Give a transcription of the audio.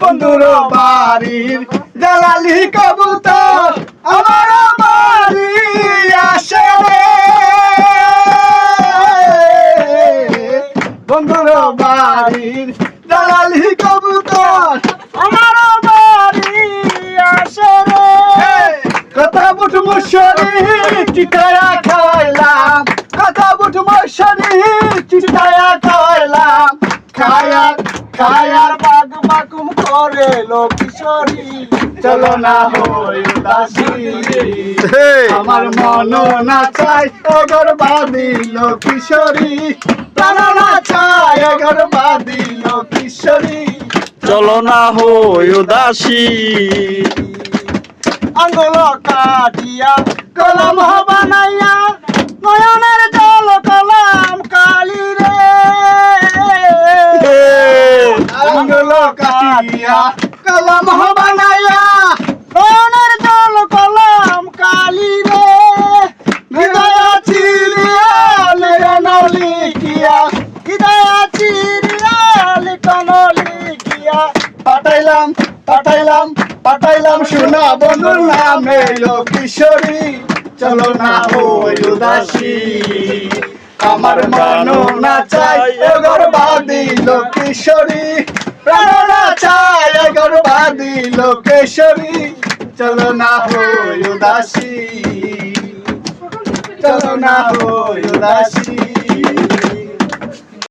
বন্ধুর বাড়ির জালালি কবুতর আমার বাড়ি আসে রে, বন্ধুর বাড়ির জালালি কবুতর আমার বাড়ি আসে রে। কথা বুট মশারি চিটায়া খাইলাম, কথা বুট মশারি চিটায়া খাইলাম, খায়ার খায়ার বাগ বাকুম করে লো কিশোরী, চলো না হই উদাসী, আমার মন না চাই অগর বাঁধিল কিশোরী, প্রাণ না চাই অগর বাঁধিল কিশোরী, চলো না হই উদাসী। আঙ্গুল কাটিয়া কলম বানাইয়া নয়নের জল কলম কালি রে, আঙ্গুল কাটিয়া কলম বানাইয়া নয়নের জল কলম কালি রে, হৃদয় চিরিয়া নয়ন লিখিয়া, হৃদয় চিরিয়া লিখন লিখিয়া, পাঠাইলাম পাঠাইলাম পাঠাইলাম সোনা বন্ধুর নামে লো কিশোরী, চলো না হই উদাসী, আমার মন না চাই এগর বাঁধিল কিশোরী, প্রাণ না চাই এগর বাঁধিল কিশোরী, চলো না হই উদাসী, চলো না হই উদাসী।